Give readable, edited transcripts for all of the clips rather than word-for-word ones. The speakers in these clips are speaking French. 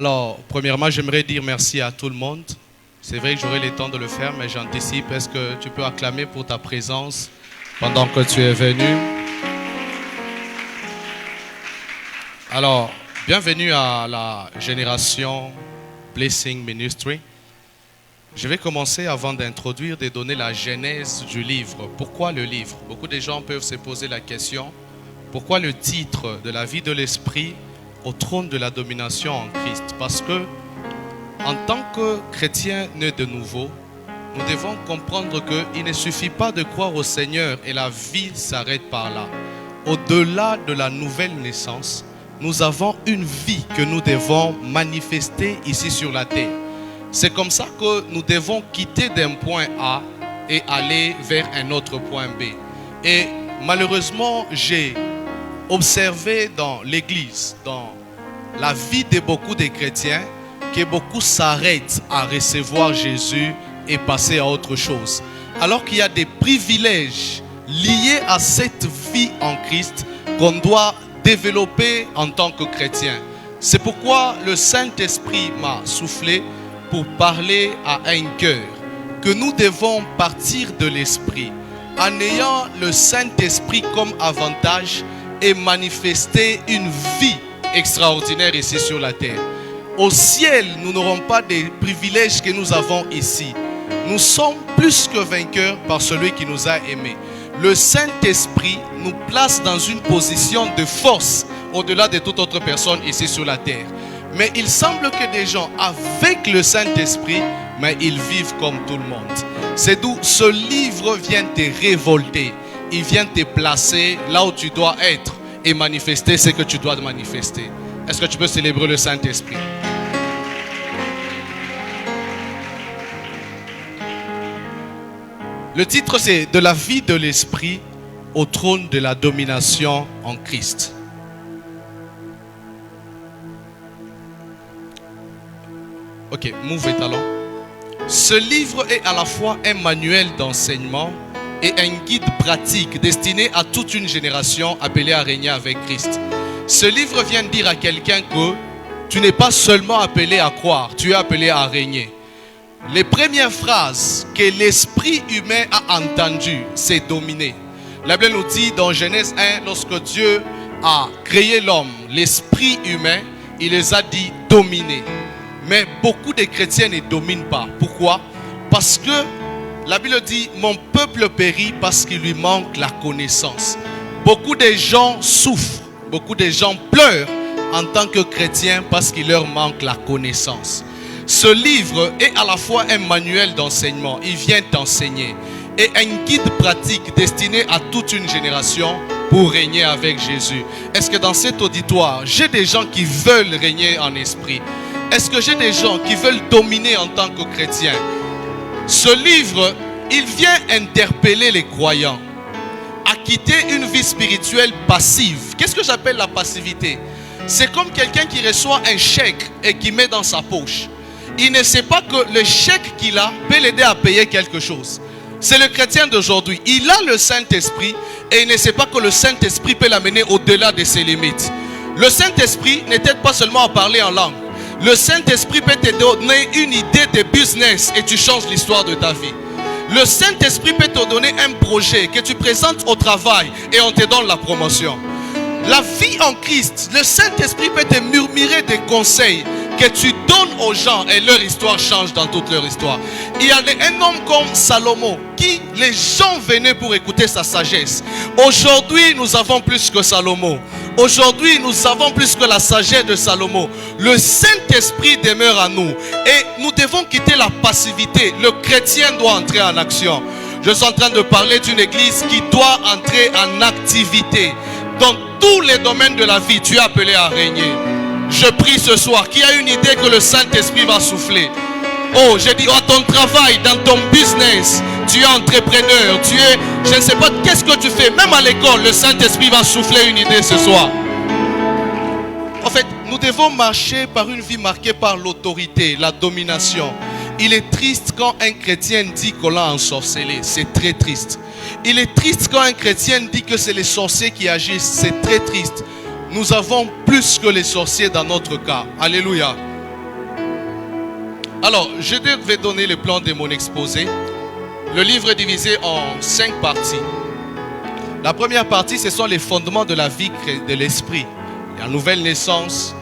Alors, premièrement, j'aimerais dire merci à tout le monde. C'est vrai que j'aurai le temps de le faire, mais j'anticipe. Est-ce que tu peux acclamer pour ta présence pendant que tu es venu? Alors, bienvenue à la génération Blessing Ministry. Je vais commencer avant d'introduire, de donner la genèse du livre. Pourquoi le livre? Beaucoup de gens peuvent se poser la question, pourquoi le titre de la vie de l'esprit au trône de la domination en Christ? Parce que, en tant que chrétien né de nouveau, nous devons comprendre qu'il ne suffit pas de croire au Seigneur et la vie s'arrête par là. Au-delà de la nouvelle naissance, nous avons une vie que nous devons manifester ici sur la terre. C'est comme ça que nous devons quitter d'un point A et aller vers un autre point B. Et malheureusement, j'ai observé dans l'église, dans la vie de beaucoup de chrétiens, que beaucoup s'arrêtent à recevoir Jésus et passer à autre chose. Alors qu'il y a des privilèges liés à cette vie en Christ qu'on doit développer en tant que chrétien. C'est pourquoi le Saint-Esprit m'a soufflé pour parler à un cœur, que nous devons partir de l'Esprit en ayant le Saint-Esprit comme avantage et manifester une vie extraordinaire ici sur la terre. Au ciel, nous n'aurons pas des privilèges que nous avons ici. Nous sommes plus que vainqueurs par celui qui nous a aimés. Le Saint-Esprit nous place dans une position de force au-delà de toute autre personne ici sur la terre. Mais il semble que des gens avec le Saint-Esprit, mais ils vivent comme tout le monde. C'est d'où ce livre vient te révolter. Il vient te placer là où tu dois être et manifester ce que tu dois manifester. Est-ce que tu peux célébrer le Saint-Esprit? Le titre, c'est « De la vie de l'Esprit au trône de la domination en Christ ». Ok, move et talent. Ce livre est à la fois un manuel d'enseignement et un guide pratique destiné à toute une génération appelée à régner avec Christ. Ce livre vient dire à quelqu'un que tu n'es pas seulement appelé à croire, tu es appelé à régner. Les premières phrases que l'esprit humain a entendues, c'est dominer. La Bible nous dit dans Genèse 1, lorsque Dieu a créé l'homme, l'esprit humain, il les a dit dominer. Mais beaucoup de chrétiens ne dominent pas. Pourquoi? Parce que la Bible dit, mon peuple périt parce qu'il lui manque la connaissance. Beaucoup de gens souffrent, beaucoup de gens pleurent en tant que chrétiens parce qu'il leur manque la connaissance. Ce livre est à la fois un manuel d'enseignement, il vient t'enseigner, et un guide pratique destiné à toute une génération pour régner avec Jésus. Est-ce que dans cet auditoire, j'ai des gens qui veulent régner en esprit? Est-ce que j'ai des gens qui veulent dominer en tant que chrétiens? Ce livre, il vient interpeller les croyants à quitter une vie spirituelle passive. Qu'est-ce que j'appelle la passivité? C'est comme quelqu'un qui reçoit un chèque et qui met dans sa poche. Il ne sait pas que le chèque qu'il a peut l'aider à payer quelque chose. C'est le chrétien d'aujourd'hui. Il a le Saint-Esprit et il ne sait pas que le Saint-Esprit peut l'amener au-delà de ses limites. Le Saint-Esprit ne t'aide pas seulement à parler en langue. Le Saint-Esprit peut te donner une idée de business et tu changes l'histoire de ta vie. Le Saint-Esprit peut te donner un projet que tu présentes au travail et on te donne la promotion. La vie en Christ, le Saint-Esprit peut te murmurer des conseils que tu donnes aux gens et leur histoire change dans toute leur histoire. Il y a un homme comme Salomon qui les gens venaient pour écouter sa sagesse. Aujourd'hui, nous avons plus que Salomon. Aujourd'hui, nous avons plus que la sagesse de Salomon. Le Saint-Esprit demeure en nous et nous devons quitter la passivité. Le chrétien doit entrer en action. Je suis en train de parler d'une église qui doit entrer en activité. Dans tous les domaines de la vie, tu es appelé à régner. Je prie ce soir, qui a une idée que le Saint-Esprit va souffler. Oh, j'ai dit, à ton travail, dans ton business, tu es entrepreneur, tu es, je ne sais pas, qu'est-ce que tu fais? Même à l'école, le Saint-Esprit va souffler une idée ce soir. En fait, nous devons marcher par une vie marquée par l'autorité, la domination. Il est triste quand un chrétien dit qu'on l'a ensorcelé. C'est très triste. Il est triste quand un chrétien dit que c'est les sorciers qui agissent. C'est très triste. Nous avons plus que les sorciers dans notre cas. Alléluia. Alors, je vais donner le plan de mon exposé. Le livre est divisé en 5 parties. La première partie, ce sont les fondements de la vie de l'esprit, la nouvelle naissance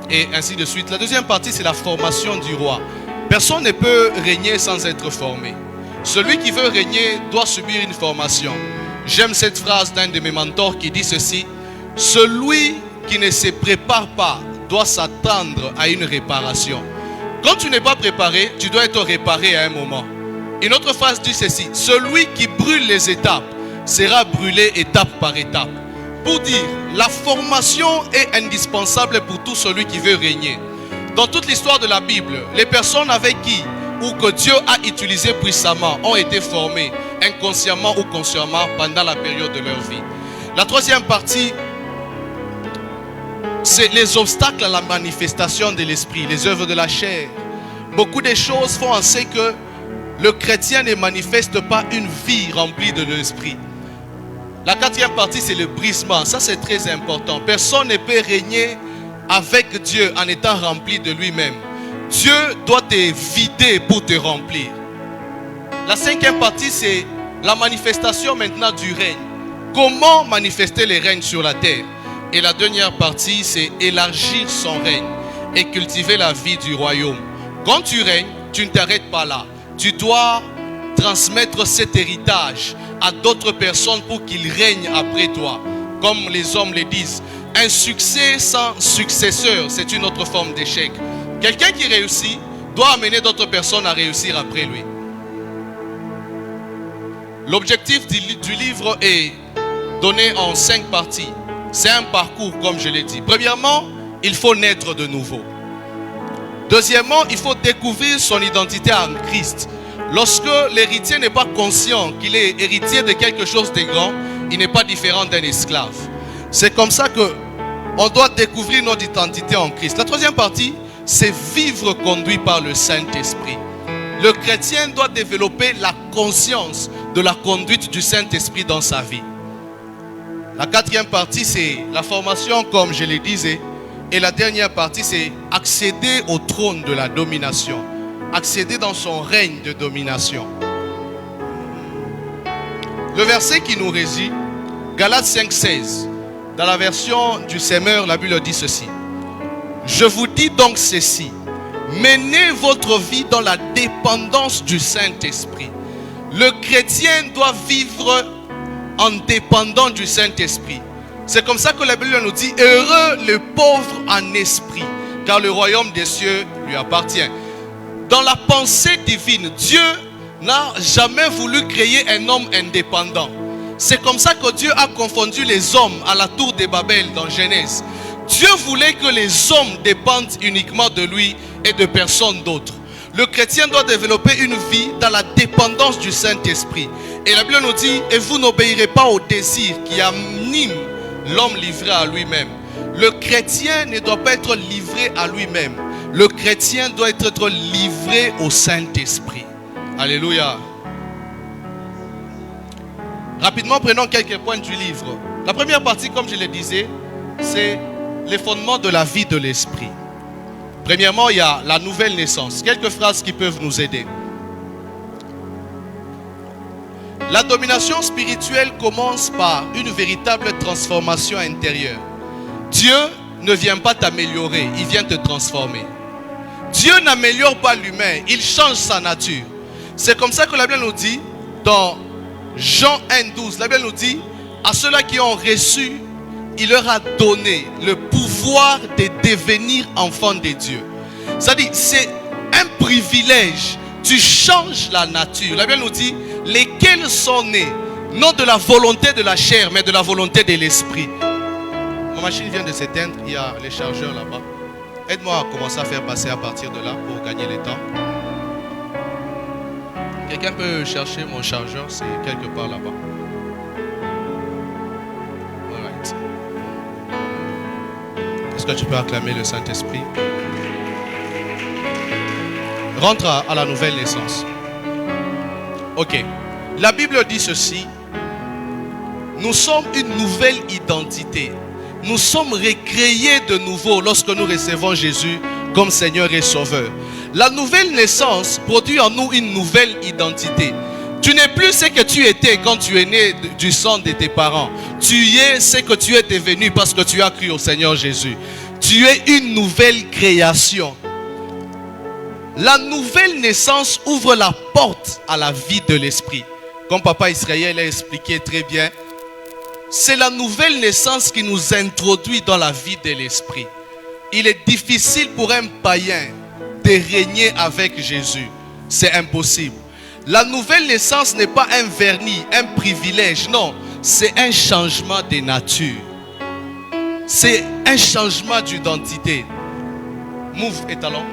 et ainsi de suite. La deuxième partie, c'est la formation du roi. Personne ne peut régner sans être formé. Celui qui veut régner doit subir une formation. J'aime cette phrase d'un de mes mentors qui dit ceci: celui qui ne se prépare pas doit s'attendre à une réparation. Quand tu n'es pas préparé, tu dois être réparé à un moment. Une autre phrase dit ceci: celui qui brûle les étapes sera brûlé étape par étape. Pour dire, la formation est indispensable pour tout celui qui veut régner. Dans toute l'histoire de la Bible, les personnes avec qui ou que Dieu a utilisé puissamment ont été formées inconsciemment ou consciemment pendant la période de leur vie. La troisième partie, c'est les obstacles à la manifestation de l'esprit, les œuvres de la chair. Beaucoup de choses font en sorte que le chrétien ne manifeste pas une vie remplie de l'esprit. La quatrième partie, c'est le brisement. Ça, c'est très important. Personne ne peut régner avec Dieu en étant rempli de lui-même. Dieu doit te vider pour te remplir. La cinquième partie, c'est la manifestation maintenant du règne. Comment manifester le règne sur la terre? Et la dernière partie, c'est élargir son règne et cultiver la vie du royaume. Quand tu règnes, tu ne t'arrêtes pas là. Tu dois transmettre cet héritage à d'autres personnes pour qu'ils règnent après toi. Comme les hommes le disent, un succès sans successeur, c'est une autre forme d'échec. Quelqu'un qui réussit doit amener d'autres personnes à réussir après lui. L'objectif du livre est donné en 5 parties. C'est un parcours, comme je l'ai dit. Premièrement, il faut naître de nouveau. Deuxièmement, il faut découvrir son identité en Christ. Lorsque l'héritier n'est pas conscient qu'il est héritier de quelque chose de grand, il n'est pas différent d'un esclave. C'est comme ça qu'on doit découvrir notre identité en Christ. La troisième partie, c'est vivre conduit par le Saint-Esprit. Le chrétien doit développer la conscience de la conduite du Saint-Esprit dans sa vie. La quatrième partie, c'est la formation, comme je le disais. Et la dernière partie, c'est accéder au trône de la domination. Accéder dans son règne de domination. Le verset qui nous régit, Galates 5,16. Dans la version du Semeur, la Bible dit ceci: je vous dis donc ceci, menez votre vie dans la dépendance du Saint-Esprit. Le chrétien doit vivre en dépendant du Saint-Esprit. C'est comme ça que la Bible nous dit: heureux le pauvre en esprit, car le royaume des cieux lui appartient. Dans la pensée divine, Dieu n'a jamais voulu créer un homme indépendant. C'est comme ça que Dieu a confondu les hommes à la tour de Babel dans Genèse. Dieu voulait que les hommes dépendent uniquement de lui et de personne d'autre. Le chrétien doit développer une vie dans la dépendance du Saint-Esprit. Et la Bible nous dit: et vous n'obéirez pas au désir qui anime l'homme livré à lui-même. Le chrétien ne doit pas être livré à lui-même. Le chrétien doit être livré au Saint-Esprit. Alléluia. Rapidement, prenons quelques points du livre. La première partie, comme je le disais, c'est les fondements de la vie de l'esprit. Premièrement, il y a la nouvelle naissance. Quelques phrases qui peuvent nous aider. La domination spirituelle commence par une véritable transformation intérieure. Dieu ne vient pas t'améliorer, il vient te transformer. Dieu n'améliore pas l'humain, il change sa nature. C'est comme ça que la Bible nous dit dans Jean 1,12. La Bible nous dit: à ceux-là qui ont reçu, il leur a donné le pouvoir de devenir enfants de Dieu. C'est-à-dire, c'est un privilège. Tu changes la nature. La Bible nous dit: lesquels sont nés, non de la volonté de la chair, mais de la volonté de l'esprit. Ma machine vient de s'éteindre, il y a les chargeurs là-bas. Aide-moi à commencer à faire passer à partir de là pour gagner le temps. Quelqu'un peut chercher mon chargeur, c'est quelque part là-bas. Alright. Est-ce que tu peux acclamer le Saint-Esprit? Rentre à la nouvelle naissance. Ok. La Bible dit ceci: nous sommes une nouvelle identité. Nous sommes recréés de nouveau lorsque nous recevons Jésus comme Seigneur et Sauveur. La nouvelle naissance produit en nous une nouvelle identité. Tu n'es plus ce que tu étais quand tu es né du sang de tes parents. Tu es ce que tu es devenu parce que tu as cru au Seigneur Jésus. Tu es une nouvelle création. La nouvelle naissance ouvre la porte à la vie de l'esprit. Comme Papa Israël a expliqué très bien, c'est la nouvelle naissance qui nous introduit dans la vie de l'esprit. Il est difficile pour un païen de régner avec Jésus. C'est impossible. La nouvelle naissance n'est pas un vernis, un privilège. Non, c'est un changement de nature. C'est un changement d'identité. Move étalon.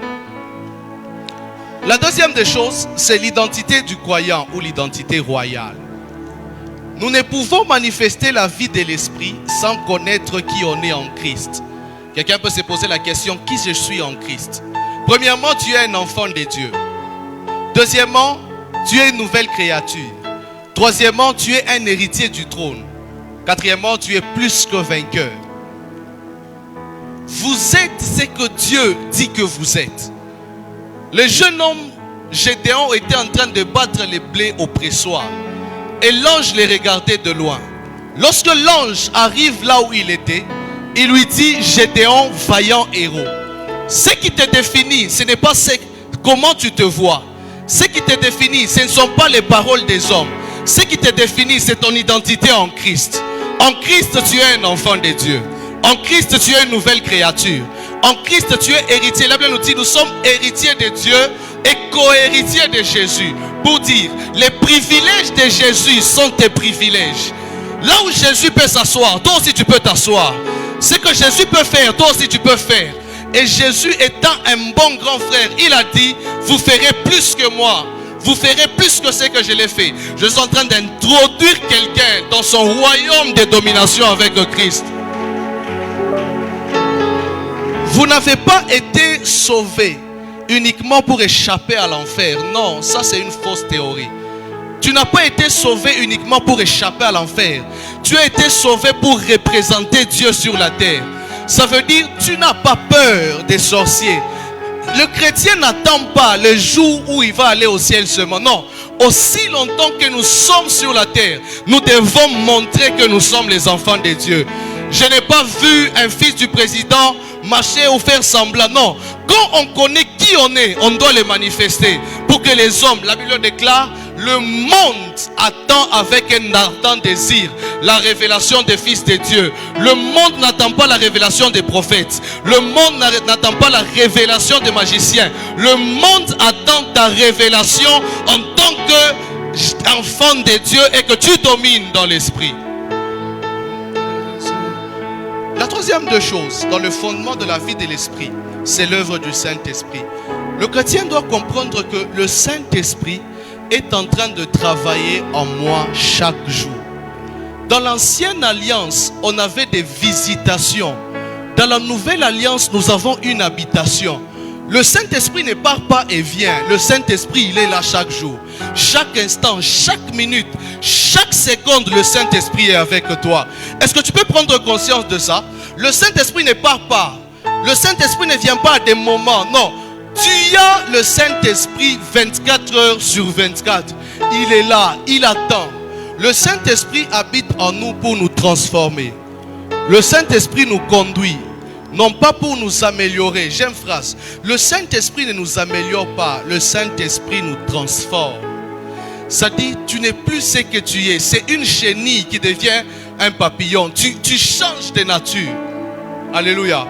La deuxième des choses, c'est l'identité du croyant ou l'identité royale. Nous ne pouvons manifester la vie de l'esprit sans connaître qui on est en Christ. Quelqu'un peut se poser la question, qui je suis en Christ? Premièrement, tu es un enfant de Dieu. Deuxièmement, tu es une nouvelle créature. Troisièmement, tu es un héritier du trône. Quatrièmement, tu es plus que vainqueur. Vous êtes ce que Dieu dit que vous êtes. Le jeune homme Gédéon était en train de battre les blés au pressoir. Et l'ange les regardait de loin. Lorsque l'ange arrive là où il était, il lui dit, Gédéon, vaillant héros. Ce qui te définit, ce n'est pas comment tu te vois. Ce qui te définit, ce ne sont pas les paroles des hommes. Ce qui te définit, c'est ton identité en Christ. En Christ, tu es un enfant de Dieu. En Christ, tu es une nouvelle créature. En Christ, tu es héritier. La Bible nous dit, nous sommes héritiers de Dieu et co-héritiers de Jésus. Pour dire, les privilèges de Jésus sont tes privilèges. Là où Jésus peut s'asseoir, toi aussi tu peux t'asseoir. Ce que Jésus peut faire, toi aussi tu peux faire. Et Jésus étant un bon grand frère, il a dit, vous ferez plus que moi. Vous ferez plus que ce que je l'ai fait. Je suis en train d'introduire quelqu'un dans son royaume de domination avec le Christ. Vous n'avez pas été sauvé uniquement pour échapper à l'enfer. Non, ça c'est une fausse théorie. Tu n'as pas été sauvé uniquement pour échapper à l'enfer. Tu as été sauvé pour représenter Dieu sur la terre. Ça veut dire tu n'as pas peur des sorciers. Le chrétien n'attend pas le jour où il va aller au ciel seulement. Non, aussi longtemps que nous sommes sur la terre, nous devons montrer que nous sommes les enfants de Dieu. Je n'ai pas vu un fils du président marcher ou faire semblant. Non, quand on connaît qui on est, on doit le manifester. Pour que les hommes, la Bible déclare, le monde attend avec un ardent désir la révélation des fils de Dieu. Le monde n'attend pas la révélation des prophètes. Le monde n'attend pas la révélation des magiciens. Le monde attend ta révélation en tant qu'enfant de Dieu et que tu domines dans l'esprit. La troisième des choses dans le fondement de la vie de l'esprit, c'est l'œuvre du Saint-Esprit. Le chrétien doit comprendre que le Saint-Esprit est en train de travailler en moi chaque jour. Dans l'ancienne alliance, on avait des visitations. Dans la nouvelle alliance, nous avons une habitation. Le Saint-Esprit ne part pas et vient. Le Saint-Esprit, il est là chaque jour. Chaque instant, chaque minute, chaque seconde, le Saint-Esprit est avec toi. Est-ce que tu peux prendre conscience de ça? Le Saint-Esprit ne part pas. Le Saint-Esprit ne vient pas à des moments. Non. Tu as le Saint-Esprit 24 heures sur 24. Il est là, il attend. Le Saint-Esprit habite en nous pour nous transformer. Le Saint-Esprit nous conduit, non pas pour nous améliorer. J'aime phrase. Le Saint-Esprit ne nous améliore pas. Le Saint-Esprit nous transforme. Ça dit, tu n'es plus ce que tu es. C'est une chenille qui devient un papillon. Tu changes de nature. Alléluia.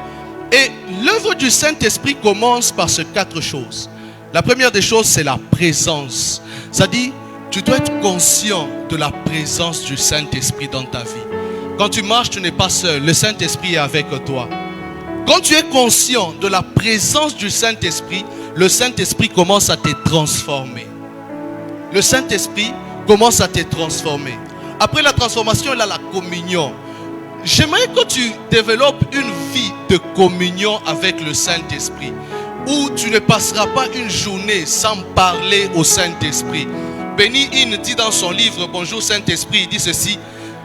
Et l'œuvre du Saint-Esprit commence par ces 4 choses. La première des choses, c'est la présence. Ça dit, tu dois être conscient de la présence du Saint-Esprit dans ta vie. Quand tu marches, tu n'es pas seul. Le Saint-Esprit est avec toi. Quand tu es conscient de la présence du Saint-Esprit, le Saint-Esprit commence à te transformer. Le Saint-Esprit commence à te transformer. Après la transformation, il y a la communion. J'aimerais que tu développes une vie de communion avec le Saint-Esprit, où tu ne passeras pas une journée sans parler au Saint-Esprit. Benny Hinn dit dans son livre Bonjour Saint-Esprit, il dit ceci: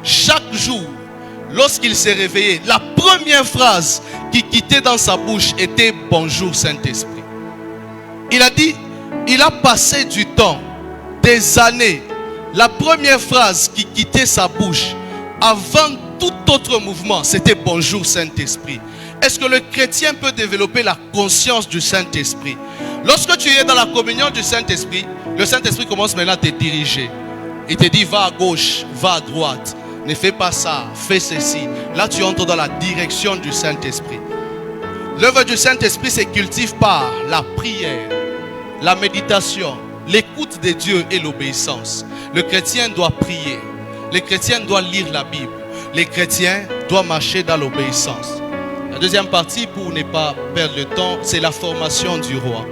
chaque jour, lorsqu'il s'est réveillé, la première phrase qui quittait dans sa bouche était Bonjour Saint-Esprit. Il a dit, il a passé du temps, des années. La première phrase qui quittait sa bouche, avant tout autre mouvement, c'était bonjour Saint-Esprit. Est-ce que le chrétien peut développer la conscience du Saint-Esprit? Lorsque tu es dans la communion du Saint-Esprit, le Saint-Esprit commence maintenant à te diriger. Il te dit, va à gauche, va à droite. Ne fais pas ça, fais ceci. Là, tu entres dans la direction du Saint-Esprit. L'œuvre du Saint-Esprit se cultive par la prière, la méditation, l'écoute de Dieu et l'obéissance. Le chrétien doit prier. Le chrétien doit lire la Bible. Les chrétiens doivent marcher dans l'obéissance. La deuxième partie, pour ne pas perdre le temps, c'est la formation du roi.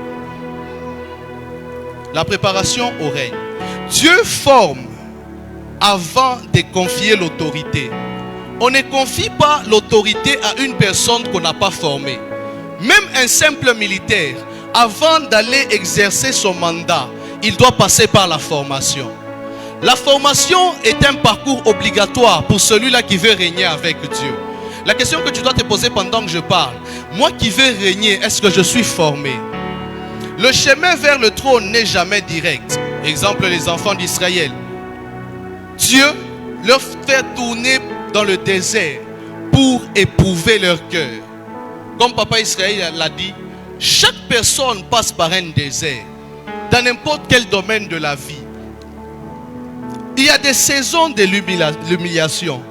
La préparation au règne. Dieu forme avant de confier l'autorité. On ne confie pas l'autorité à une personne qu'on n'a pas formée. Même un simple militaire, avant d'aller exercer son mandat, il doit passer par la formation. La formation est un parcours obligatoire pour celui-là qui veut régner avec Dieu. La question que tu dois te poser pendant que je parle, moi qui veux régner, est-ce que je suis formé? Le chemin vers le trône n'est jamais direct. Exemple, les enfants d'Israël. Dieu leur fait tourner dans le désert pour éprouver leur cœur. Comme Papa Israël l'a dit, chaque personne passe par un désert, dans n'importe quel domaine de la vie. Il y a des saisons de l'humiliation,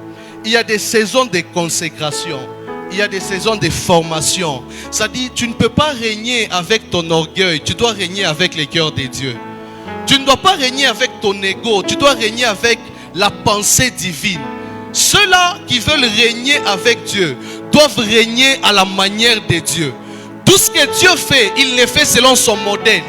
il y a des saisons de consécration, il y a des saisons de formation. Ça dit, tu ne peux pas régner avec ton orgueil, tu dois régner avec les cœurs de Dieu. Tu ne dois pas régner avec ton ego, tu dois régner avec la pensée divine. Ceux-là qui veulent régner avec Dieu doivent régner à la manière de Dieu. Tout ce que Dieu fait, il le fait selon son modèle.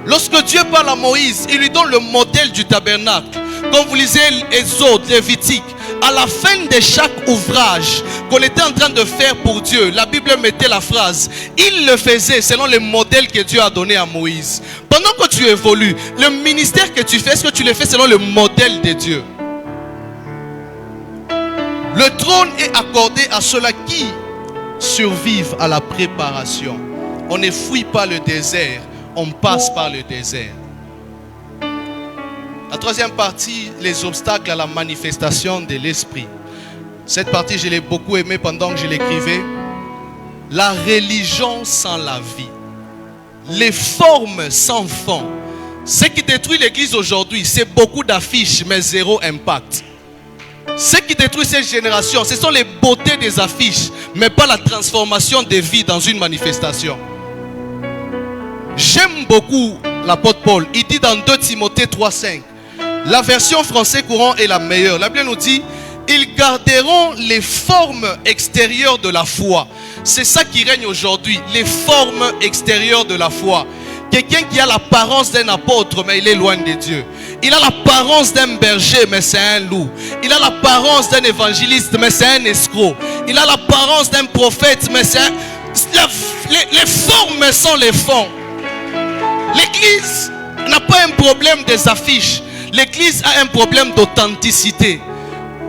Lorsque Dieu parle à Moïse, il lui donne le modèle du tabernacle. Quand vous lisez Exode, Lévitique, à la fin de chaque ouvrage qu'on était en train de faire pour Dieu, la Bible mettait la phrase, il le faisait selon le modèle que Dieu a donné à Moïse. Pendant que tu évolues, le ministère que tu fais, est-ce que tu le fais selon le modèle de Dieu? Le trône est accordé à ceux-là qui survivent à la préparation. On ne fuit pas le désert, on passe par le désert. La troisième partie, les obstacles à la manifestation de l'esprit. Cette partie, je l'ai beaucoup aimée pendant que je l'écrivais. La religion sans la vie. Les formes sans fond. Ce qui détruit l'église aujourd'hui, c'est beaucoup d'affiches, mais zéro impact. Ce qui détruit cette génération, ce sont les beautés des affiches, mais pas la transformation des vies dans une manifestation. J'aime beaucoup l'apôtre Paul. Il dit dans 2 Timothée 3,5, la version français courant est la meilleure. La Bible nous dit, ils garderont les formes extérieures de la foi. C'est ça qui règne aujourd'hui, les formes extérieures de la foi. Quelqu'un qui a l'apparence d'un apôtre, mais il est loin de Dieu. Il a l'apparence d'un berger, mais c'est un loup. Il a l'apparence d'un évangéliste, mais c'est un escroc. Il a l'apparence d'un prophète, mais c'est un... Les formes sont les fonds. L'église n'a pas un problème des affiches. L'église a un problème d'authenticité.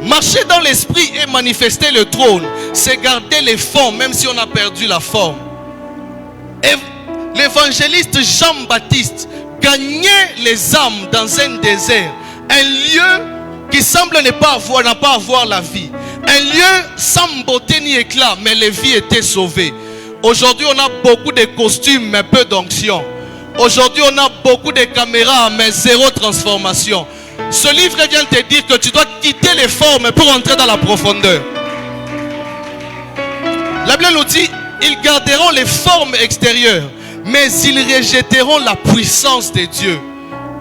Marcher dans l'esprit et manifester le trône, c'est garder les fonds, même si on a perdu la forme. Et l'évangéliste Jean-Baptiste gagnait les âmes dans un désert, un lieu qui semble n'a pas avoir la vie, un lieu sans beauté ni éclat, mais les vies étaient sauvées. Aujourd'hui, on a beaucoup de costumes, mais peu d'onction. Aujourd'hui, on a beaucoup de caméras, mais zéro transformation. Ce livre vient te dire que tu dois quitter les formes pour entrer dans la profondeur. La Bible nous dit, ils garderont les formes extérieures, mais ils rejetteront la puissance de Dieu.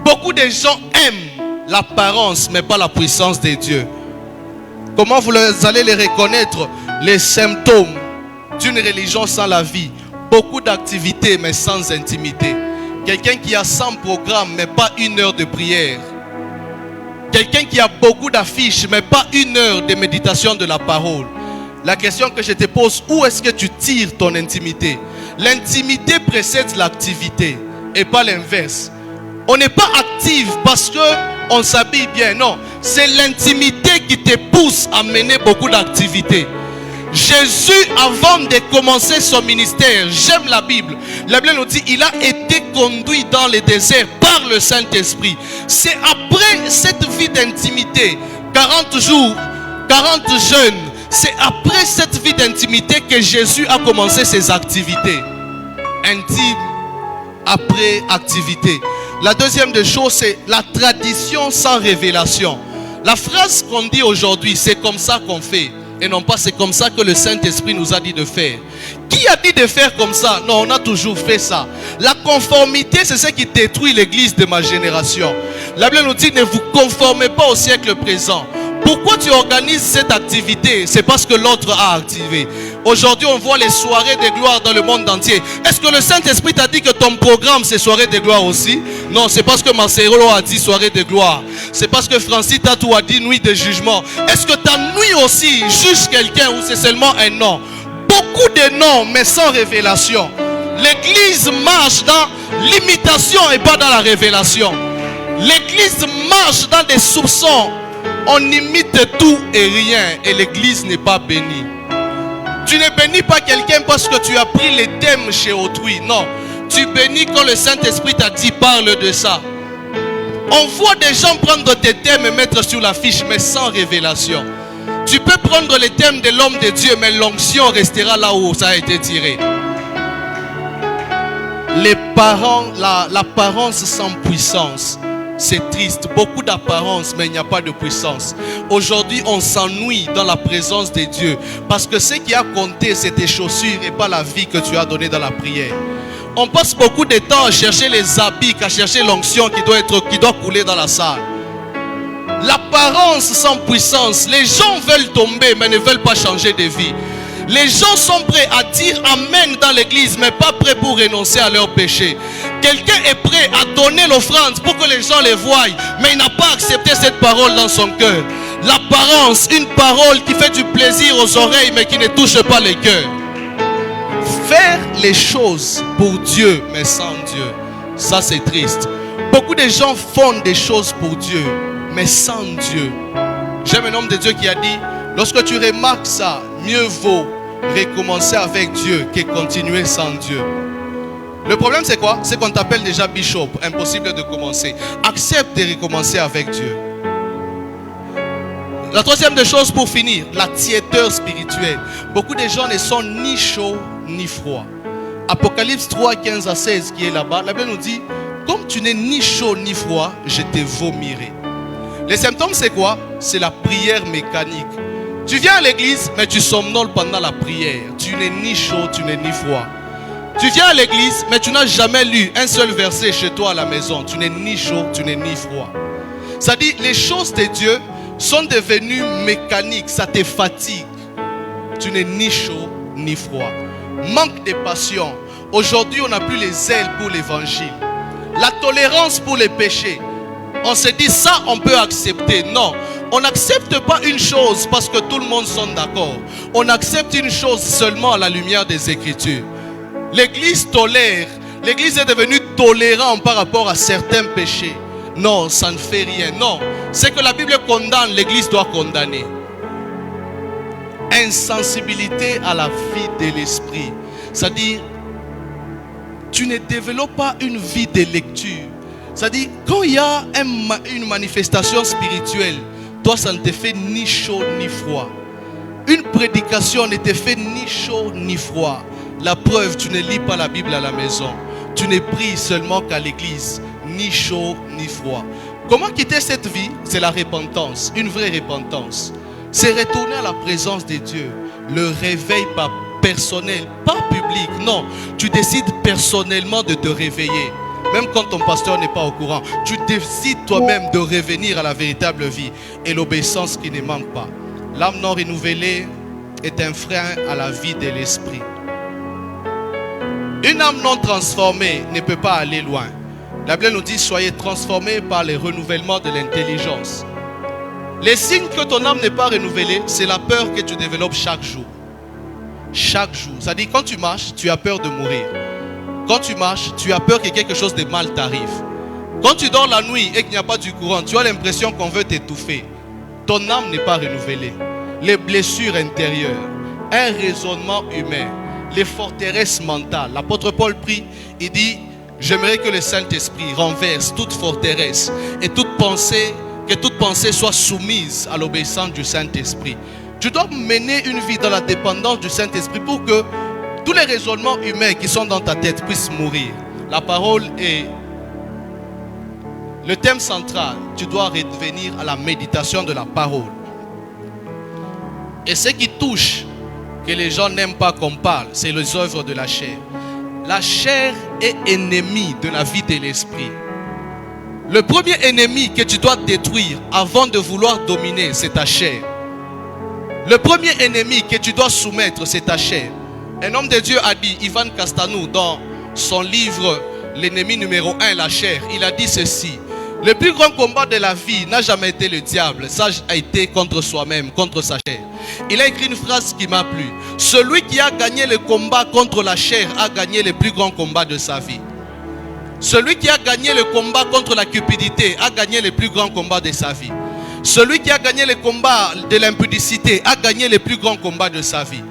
Beaucoup de gens aiment l'apparence, mais pas la puissance de Dieu. Comment vous allez les reconnaître? Les symptômes d'une religion sans la vie. Beaucoup d'activités, mais sans intimité. Quelqu'un qui a 100 programmes, mais pas 1 heure de prière. Quelqu'un qui a beaucoup d'affiches, mais pas 1 heure de méditation de la parole. La question que je te pose, où est-ce que tu tires ton intimité? L'intimité précède l'activité et pas l'inverse. On n'est pas actif parce qu'on s'habille bien, non. C'est l'intimité qui te pousse à mener beaucoup d'activités. Jésus, avant de commencer son ministère, j'aime la Bible. La Bible nous dit, il a été conduit dans le désert par le Saint-Esprit. C'est après cette vie d'intimité, 40 jours, 40 jeûnes, c'est après cette vie d'intimité que Jésus a commencé ses activités. Intime, après activité. La deuxième des choses, c'est la tradition sans révélation. La phrase qu'on dit aujourd'hui, c'est comme ça qu'on fait. Et non pas c'est comme ça que le Saint-Esprit nous a dit de faire. Qui a dit de faire comme ça? Non, on a toujours fait ça. La conformité, c'est ce qui détruit l'église de ma génération. La Bible nous dit, ne vous conformez pas au siècle présent. Pourquoi tu organises cette activité? C'est parce que l'autre a activé. Aujourd'hui, on voit les soirées de gloire dans le monde entier. Est-ce que le Saint-Esprit t'a dit que ton programme, c'est soirée de gloire aussi? Non, c'est parce que Marcelo a dit soirée de gloire. C'est parce que Francis Tatou a dit nuit de jugement. Est-ce que ta nuit aussi juge quelqu'un ou c'est seulement un nom? Beaucoup de noms, mais sans révélation. L'église marche dans l'imitation et pas dans la révélation. L'église marche dans des soupçons. On imite tout et rien et l'église n'est pas bénie. Tu ne bénis pas quelqu'un parce que tu as pris les thèmes chez autrui. Non, tu bénis quand le Saint-Esprit t'a dit parle de ça. On voit des gens prendre tes thèmes et mettre sur l'affiche mais sans révélation. Tu peux prendre les thèmes de l'homme de Dieu mais l'onction restera là où ça a été tiré. Les parents, l'apparence sans puissance. C'est triste, beaucoup d'apparence, mais il n'y a pas de puissance. Aujourd'hui, on s'ennuie dans la présence de Dieu. Parce que ce qui a compté, c'est tes chaussures et pas la vie que tu as donnée dans la prière. On passe beaucoup de temps à chercher les habits, à chercher l'onction qui doit couler dans la salle. L'apparence sans puissance. Les gens veulent tomber, mais ne veulent pas changer de vie. Les gens sont prêts à dire Amen dans l'église, mais pas prêts pour renoncer à leur péché. Quelqu'un est prêt à donner l'offrande pour que les gens les voient, mais il n'a pas accepté cette parole dans son cœur. L'apparence, une parole qui fait du plaisir aux oreilles, mais qui ne touche pas les cœurs. Faire les choses pour Dieu, mais sans Dieu, ça c'est triste. Beaucoup de gens font des choses pour Dieu, mais sans Dieu. J'aime un homme de Dieu qui a dit, lorsque tu remarques ça, mieux vaut recommencer avec Dieu que continuer sans Dieu. Le problème c'est quoi? C'est qu'on t'appelle déjà bishop. Impossible de commencer. Accepte de recommencer avec Dieu. La troisième des choses pour finir, la tiédeur spirituelle. Beaucoup de gens ne sont ni chauds ni froids. Apocalypse 3, 15 à 16 qui est là-bas, la Bible nous dit, comme tu n'es ni chaud ni froid, je te vomirai. Les symptômes c'est quoi? C'est la prière mécanique. Tu viens à l'église, mais tu somnoles pendant la prière. Tu n'es ni chaud, tu n'es ni froid. Tu viens à l'église, mais tu n'as jamais lu un seul verset chez toi à la maison. Tu n'es ni chaud, tu n'es ni froid. Ça dit, les choses de Dieu sont devenues mécaniques. Ça te fatigue. Tu n'es ni chaud, ni froid. Manque de passion. Aujourd'hui, on n'a plus les ailes pour l'évangile. La tolérance pour les péchés. On se dit, ça, on peut accepter. Non. On n'accepte pas une chose parce que tout le monde sont d'accord. On accepte une chose seulement à la lumière des Écritures. L'église tolère. L'église est devenue tolérante par rapport à certains péchés. Non, ça ne fait rien. Non, c'est que la Bible condamne, l'église doit condamner. Insensibilité à la vie de l'esprit. C'est-à-dire, tu ne développes pas une vie de lecture. C'est-à-dire, quand il y a une manifestation spirituelle, toi, ça ne te fait ni chaud ni froid. Une prédication ne te fait ni chaud ni froid. La preuve, tu ne lis pas la Bible à la maison. Tu ne pries seulement qu'à l'église. Ni chaud ni froid. Comment quitter cette vie? C'est la repentance. Une vraie repentance. C'est retourner à la présence de Dieu. Le réveil pas personnel, pas public. Non, tu décides personnellement de te réveiller. Même quand ton pasteur n'est pas au courant, tu décides toi-même de revenir à la véritable vie et l'obéissance qui ne manque pas. L'âme non renouvelée est un frein à la vie de l'esprit. Une âme non transformée ne peut pas aller loin. La Bible nous dit, soyez transformés par le renouvellement de l'intelligence. Les signes que ton âme n'est pas renouvelée, c'est la peur que tu développes chaque jour. Chaque jour. C'est-à-dire, quand tu marches, tu as peur de mourir. Quand tu marches, tu as peur que quelque chose de mal t'arrive. Quand tu dors la nuit et qu'il n'y a pas du courant, tu as l'impression qu'on veut t'étouffer. Ton âme n'est pas renouvelée. Les blessures intérieures. un raisonnement humain, les forteresses mentales. L'apôtre Paul prie, il dit, j'aimerais que le Saint-Esprit renverse toute forteresse et que toute pensée soit soumise à l'obéissance du Saint-Esprit. Tu dois mener une vie dans la dépendance du Saint-Esprit pour que tous les raisonnements humains qui sont dans ta tête puissent mourir. La parole est le thème central. Tu dois revenir à la méditation de la parole. Et ce qui touche, que les gens n'aiment pas qu'on parle, c'est les œuvres de la chair. La chair est ennemie de la vie de l'esprit. Le premier ennemi que tu dois détruire avant de vouloir dominer, c'est ta chair. Le premier ennemi que tu dois soumettre, c'est ta chair. Un homme de Dieu a dit, Ivan Castanou, dans son livre L'ennemi numéro 1, la chair, il a dit ceci: le plus grand combat de la vie n'a jamais été le diable, ça a été contre soi-même, contre sa chair. Il a écrit une phrase qui m'a plu: celui qui a gagné le combat contre la chair a gagné le plus grand combat de sa vie. Celui qui a gagné le combat contre la cupidité a gagné le plus grand combat de sa vie. Celui qui a gagné le combat de l'impudicité a gagné le plus grand combat de sa vie.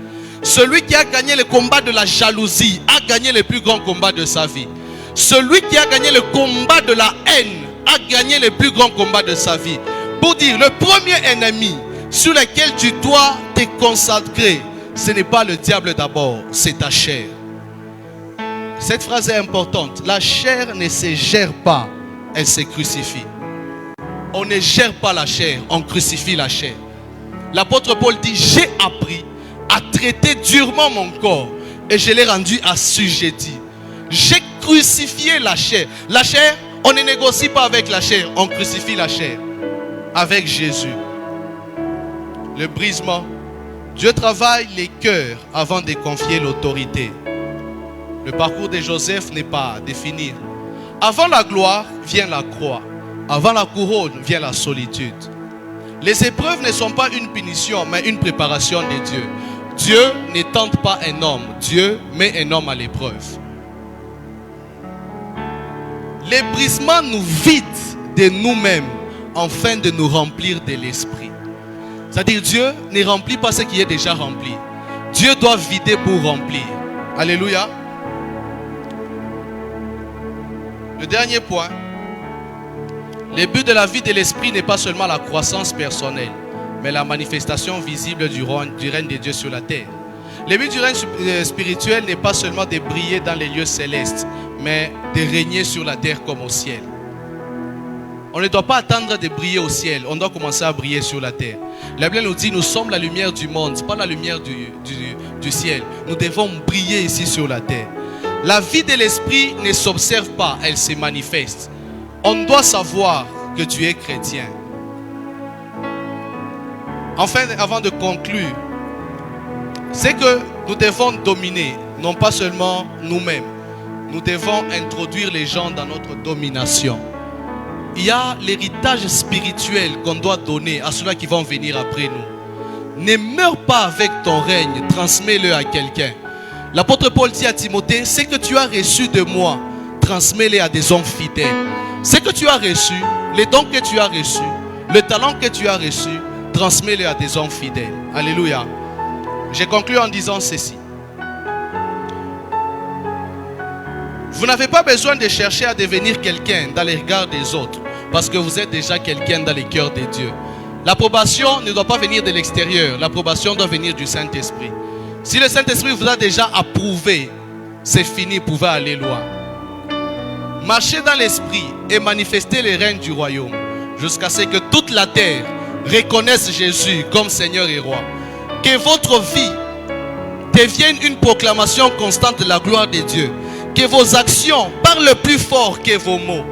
Celui qui a gagné le combat de la jalousie a gagné le plus grand combat de sa vie. Celui qui a gagné le combat de la haine a gagné le plus grand combat de sa vie. Pour dire, le premier ennemi sur lequel tu dois te consacrer, ce n'est pas le diable d'abord, c'est ta chair. Cette phrase est importante. La chair ne se gère pas, elle se crucifie. On ne gère pas la chair, on crucifie la chair. L'apôtre Paul dit, j'ai appris à traiter durement mon corps et je l'ai rendu assujetti. J'ai crucifié la chair. La chair, on ne négocie pas avec la chair, on crucifie la chair avec Jésus. Le brisement. Dieu travaille les cœurs avant de confier l'autorité. Le parcours de Joseph n'est pas à définir. Avant la gloire vient la croix. Avant la couronne vient la solitude. Les épreuves ne sont pas une punition, mais une préparation de Dieu. Dieu ne tente pas un homme. Dieu met un homme à l'épreuve. Les brisements nous vident de nous-mêmes afin de nous remplir de l'esprit. C'est-à-dire, Dieu ne remplit pas ce qui est déjà rempli. Dieu doit vider pour remplir. Alléluia. Le dernier point. Le but de la vie de l'esprit n'est pas seulement la croissance personnelle, mais la manifestation visible du règne de Dieu sur la terre. Le but du règne spirituel n'est pas seulement de briller dans les lieux célestes, mais de régner sur la terre comme au ciel. On ne doit pas attendre de briller au ciel, on doit commencer à briller sur la terre. La Bible nous dit, nous sommes la lumière du monde, pas la lumière du ciel. Nous devons briller ici sur la terre. La vie de l'esprit ne s'observe pas, elle se manifeste. On doit savoir que tu es chrétien. Enfin, avant de conclure, c'est que nous devons dominer, non pas seulement nous-mêmes. Nous devons introduire les gens dans notre domination. Il y a l'héritage spirituel qu'on doit donner à ceux qui vont venir après nous. Ne meurs pas avec ton règne, transmets-le à quelqu'un. L'apôtre Paul dit à Timothée, ce que tu as reçu de moi, transmets-le à des hommes fidèles. Ce que tu as reçu, les dons que tu as reçus, le talent que tu as reçu, transmets-le à des hommes fidèles. Alléluia. J'ai conclu en disant ceci. Vous n'avez pas besoin de chercher à devenir quelqu'un dans les regards des autres, parce que vous êtes déjà quelqu'un dans les cœurs de Dieu. L'approbation ne doit pas venir de l'extérieur, l'approbation doit venir du Saint-Esprit. Si le Saint-Esprit vous a déjà approuvé, c'est fini, vous pouvez aller loin. Marchez dans l'esprit et manifestez les règnes du royaume jusqu'à ce que toute la terre reconnaisse Jésus comme Seigneur et Roi. Que votre vie devienne une proclamation constante de la gloire de Dieu. Que vos actions parlent plus fort que vos mots.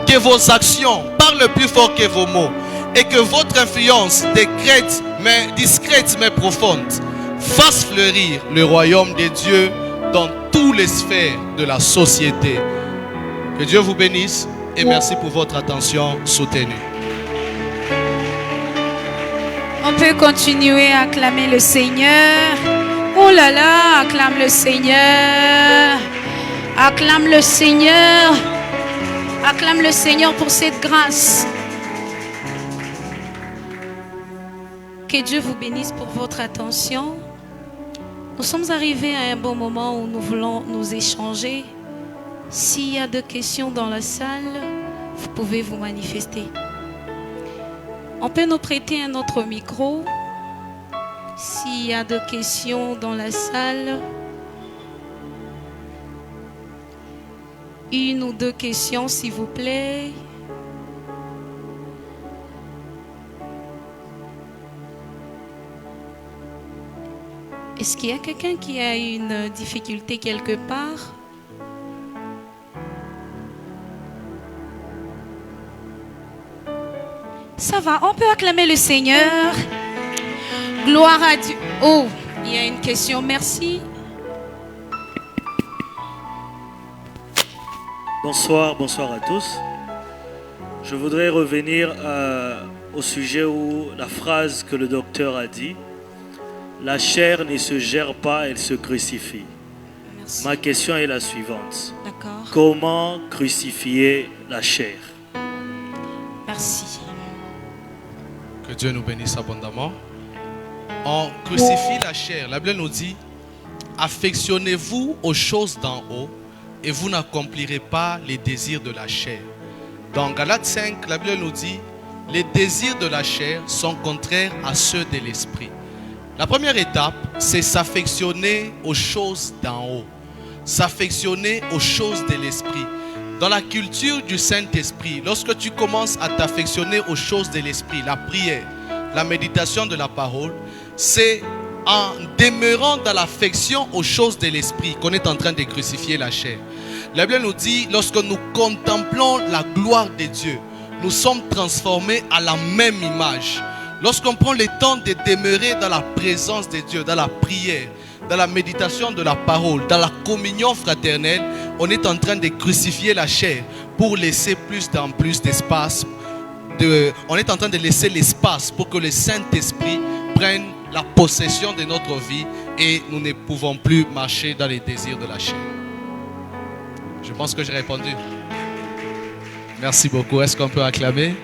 Que vos actions parlent plus fort que vos mots. Et que votre influence discrète mais profonde fasse fleurir le royaume de Dieu dans toutes les sphères de la société. Que Dieu vous bénisse et merci pour votre attention soutenue. On peut continuer à acclamer le Seigneur. Oh là là, acclame le Seigneur. Acclame le Seigneur. Acclame le Seigneur pour cette grâce. Que Dieu vous bénisse pour votre attention. Nous sommes arrivés à un bon moment où nous voulons nous échanger. S'il y a des questions dans la salle, vous pouvez vous manifester. On peut nous prêter un autre micro. S'il y a des questions dans la salle, une ou deux questions s'il vous plaît. Est-ce qu'il y a quelqu'un qui a une difficulté quelque part? Ça va, on peut acclamer le Seigneur. Gloire à Dieu. Oh, il y a une question, merci. Bonsoir à tous. Je voudrais revenir au sujet où la phrase que le docteur a dit. La chair ne se gère pas, elle se crucifie. Merci. Ma question est la suivante. D'accord. Comment crucifier la chair? Merci. Que Dieu nous bénisse abondamment. On crucifie la chair. La Bible nous dit, affectionnez-vous aux choses d'en haut et vous n'accomplirez pas les désirs de la chair. Dans Galates 5, la Bible nous dit, les désirs de la chair sont contraires à ceux de l'esprit. La première étape, c'est s'affectionner aux choses d'en haut. S'affectionner aux choses de l'esprit. Dans la culture du Saint-Esprit, lorsque tu commences à t'affectionner aux choses de l'esprit, la prière, la méditation de la parole, c'est en demeurant dans l'affection aux choses de l'esprit qu'on est en train de crucifier la chair. La Bible nous dit, lorsque nous contemplons la gloire de Dieu, nous sommes transformés à la même image. Lorsqu'on prend le temps de demeurer dans la présence de Dieu, dans la prière, dans la méditation de la parole, dans la communion fraternelle, on est en train de crucifier la chair pour laisser plus en plus d'espace. On est en train de laisser l'espace pour que le Saint-Esprit prenne la possession de notre vie et nous ne pouvons plus marcher dans les désirs de la chair. Je pense que j'ai répondu. Merci beaucoup. Est-ce qu'on peut acclamer?